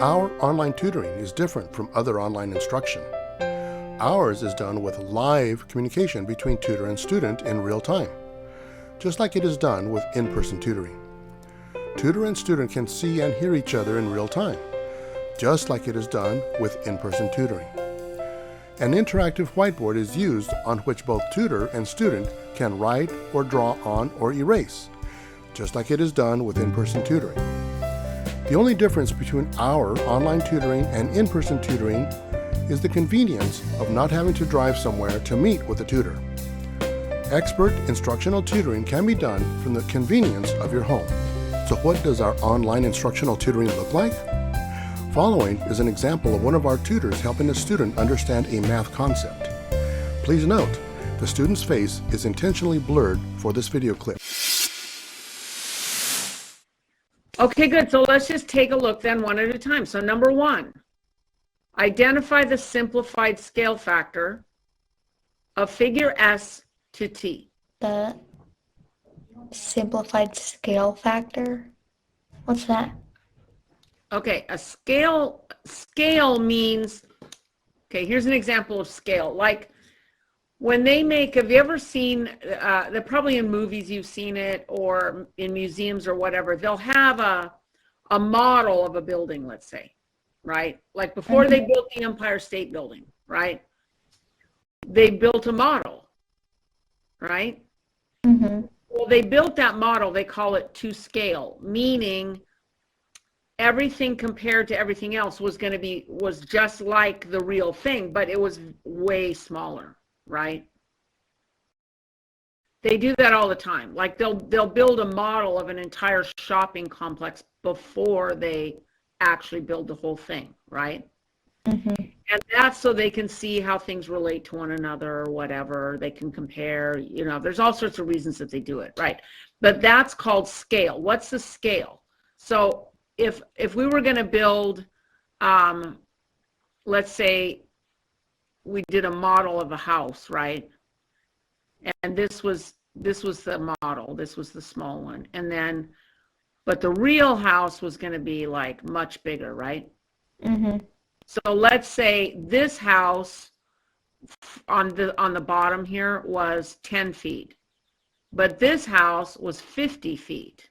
Our online tutoring is different from other online instruction. Ours is done with live communication between tutor and student in real time, just like it is done with in-person tutoring. Tutor and student can see and hear each other in real time, just like it is done with in-person tutoring. An interactive whiteboard is used on which both tutor and student can write or draw on or erase, just like it is done with in-person tutoring. The only difference between our online tutoring and in-person tutoring is the convenience of not having to drive somewhere to meet with a tutor. Expert instructional tutoring can be done from the convenience of your home. So what does our online instructional tutoring look like? Following is an example of one of our tutors helping a student understand a math concept. Please note, the student's face is intentionally blurred for this video clip. Okay, good. So let's just take a look then one at a time. So number one, identify the simplified scale factor of figure S to T. The simplified scale factor? What's that? Okay, a scale means, okay, here's an example of scale. Like when they make, have you ever seen, they're probably in movies you've seen it, or in museums or whatever, they'll have a model of a building, let's say, right? Like before they built the Empire State Building, right? They built a model, right? Mm-hmm. Well, they built that model, they call it to scale, meaning everything compared to everything else was just like the real thing, but it was way smaller, right? They do that all the time. Like they'll build a model of an entire shopping complex before they actually build the whole thing, right? Mm-hmm. And that's so they can see how things relate to one another or whatever. They can compare, you know, there's all sorts of reasons that they do it, right? But that's called scale. What's the scale? So if we were going to build, let's say we did a model of a house, right? And this was the model, this was the small one. And then, but the real house was going to be like much bigger, right? Mm-hmm. So let's say this house on the bottom here was 10 feet, but this house was 50 feet.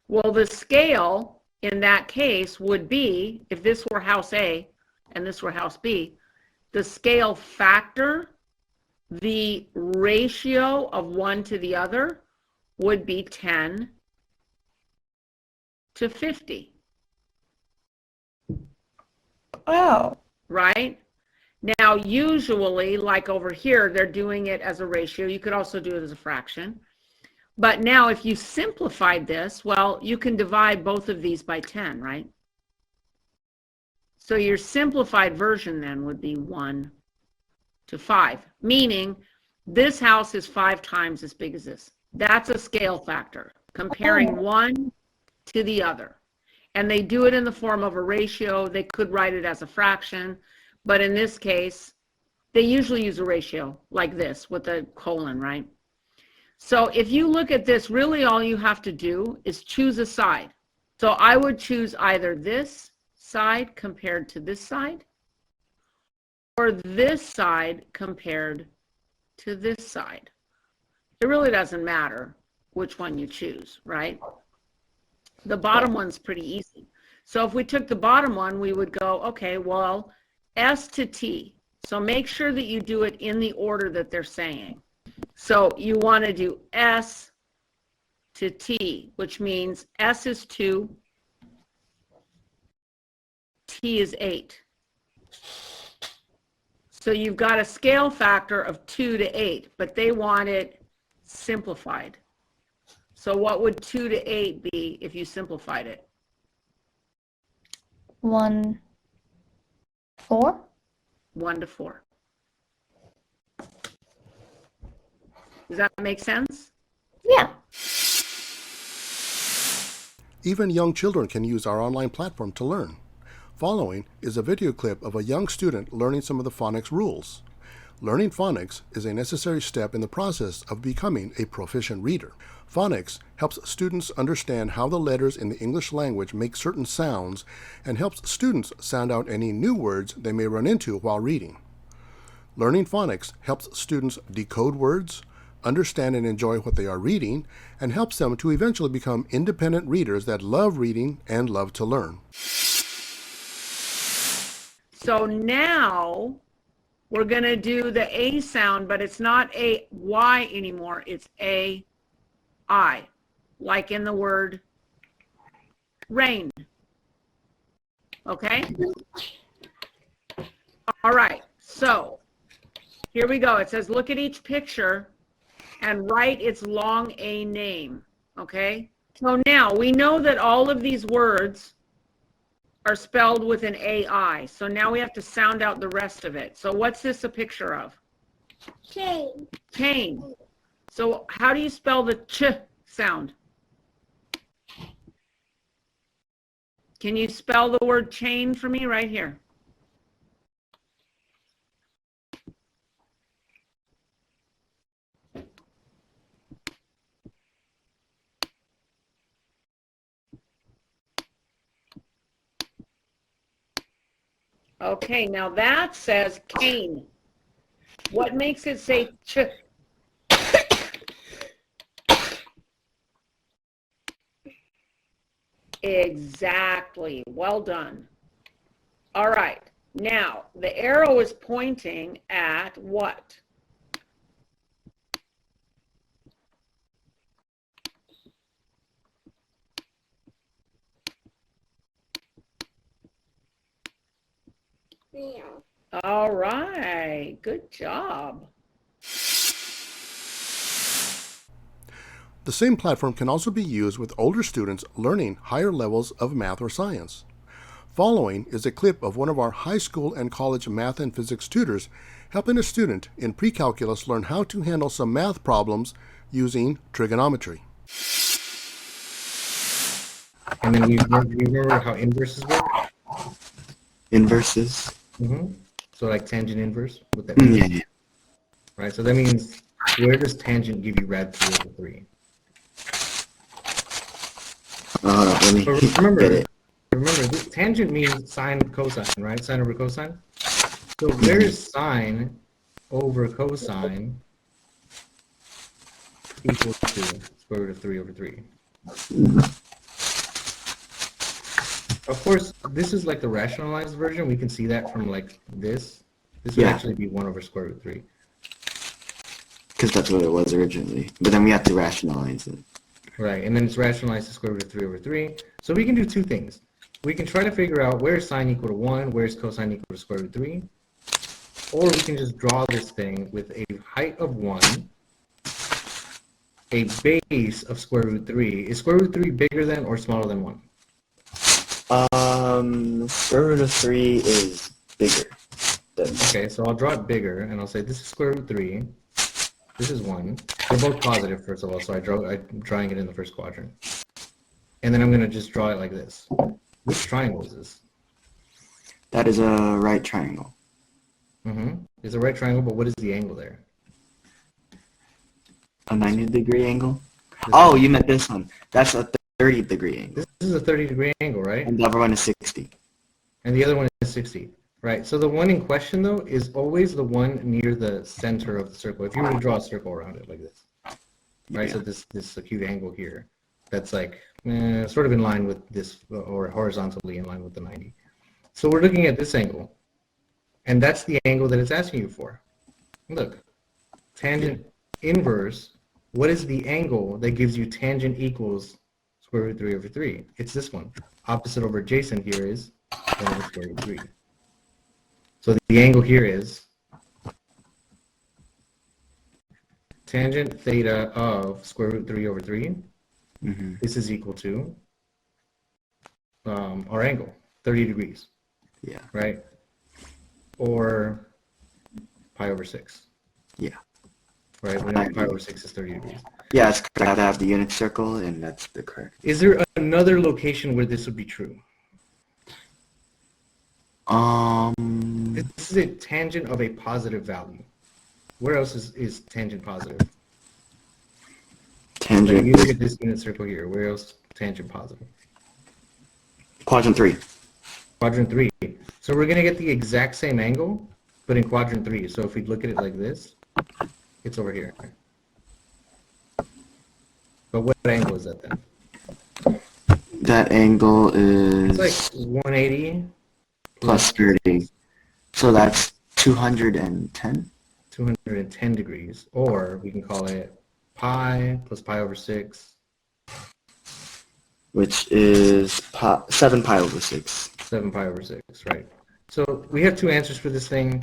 Well, the scale in that case would be, if this were house A and this were house B, the scale factor, the ratio of one to the other would be 10 to 50. Oh. Right? Now, usually, like over here, they're doing it as a ratio. You could also do it as a fraction. But now if you simplified this, well, you can divide both of these by 10, right? So your simplified version then would be 1 to 5, meaning this house is 5 times as big as this. That's a scale factor, comparing one to the other. And they do it in the form of a ratio. They could write it as a fraction, but in this case, they usually use a ratio like this with a colon, right? So if you look at this, really all you have to do is choose a side. So I would choose either this side compared to this side, or this side compared to this side. It really doesn't matter which one you choose, right? The bottom one's pretty easy. So if we took the bottom one, we would go, okay, well, S to T. So make sure that you do it in the order that they're saying. So you want to do S to T, which means S is 2, T is 8. So you've got a scale factor of 2 to 8, but they want it simplified. So what would 2 to 8 be if you simplified it? 1, 4? 1 to 4. Does that make sense? Yeah. Even young children can use our online platform to learn. Following is a video clip of a young student learning some of the phonics rules. Learning phonics is a necessary step in the process of becoming a proficient reader. Phonics helps students understand how the letters in the English language make certain sounds and helps students sound out any new words they may run into while reading. Learning phonics helps students decode words, understand and enjoy what they are reading, and helps them to eventually become independent readers that love reading and love to learn. So now we're going to do the A sound, but it's not a Y anymore. It's a I, like in the word rain. Okay? All right. So here we go. It says, look at each picture and write its long A name. Okay? So now we know that all of these words are spelled with an AI. So now we have to sound out the rest of it. So what's this a picture of? Chain. Chain. So how do you spell the ch sound? Can you spell the word chain for me right here? Okay, now that says cane. What makes it say ch? Exactly. Well done. All right. Now, the arrow is pointing at what? Yeah. All right. Good job. The same platform can also be used with older students learning higher levels of math or science. Following is a clip of one of our high school and college math and physics tutors helping a student in pre-calculus learn how to handle some math problems using trigonometry. And then we remember how inverses work? Inverses. So like tangent inverse, what that means. Yeah. Right, so that means where does tangent give you rad 3 over 3? Let me But get remember, it. this tangent means sine cosine, right? Sine over cosine. So where is sine over cosine equal to square root of 3 over 3? Of course, this is like the rationalized version. We can see that from like this. This would Yeah. actually be 1 over square root 3. Because that's what it was originally. But then we have to rationalize it. Right, and then it's rationalized to square root of 3 over 3. So we can do two things. We can try to figure out where is sine equal to 1, where is cosine equal to square root of 3. Or we can just draw this thing with a height of 1, a base of square root 3. Is square root 3 bigger than or smaller than 1? Square root of 3 is bigger than. Okay, so I'll draw it bigger, and I'll say this is square root 3. This is 1. They're both positive, first of all, so I'm drawing it in the first quadrant. And then I'm going to just draw it like this. Which triangle is this? That is a right triangle. It's a right triangle, but what is the angle there? A 90-degree angle? Oh, you meant this one. That's a 30-degree angle. This is a 30-degree angle, right? And the other one is 60. And the other one is 60. Right, so the one in question, though, is always the one near the center of the circle. If you were to draw a circle around it like this, right? Yeah. So this acute angle here, that's like sort of in line with this, or horizontally in line with the 90. So we're looking at this angle, and that's the angle that it's asking you for. Look, tangent inverse, what is the angle that gives you tangent equals square root 3 over 3? It's this one. Opposite over adjacent here is 1 over square root 3. So the angle here is tangent theta of square root 3 over 3. This is equal to our angle, 30 degrees. Yeah. Right? Or pi over 6. Yeah. Right? When pi over 6 is 30 degrees. Yeah, it's correct. I have to have the unit circle, and that's the correct. Is there another location where this would be true? This is a tangent of a positive value. Where else is tangent positive? Like Tangent you look is at this unit circle here. Where else tangent positive? quadrant 3. Quadrant 3. So we're going to get the exact same angle, but in quadrant 3. So if we look at it like this, it's over here. But what angle is that then? That angle It's is like 180 plus 30. So that's 210. 210 degrees. Or we can call it pi plus pi over 6. Which is 7 pi over 6. 7 pi over 6, right? So we have two answers for this thing.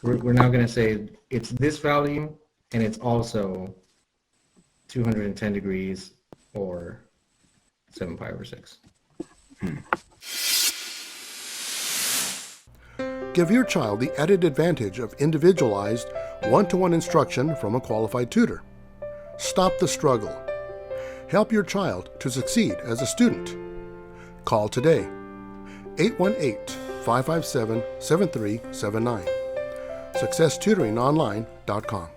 We're now going to say it's this value, and it's also 210 degrees, or 7 pi over 6. Give your child the added advantage of individualized, one-to-one instruction from a qualified tutor. Stop the struggle. Help your child to succeed as a student. Call today, 818-557-7379. SuccessTutoringOnline.com.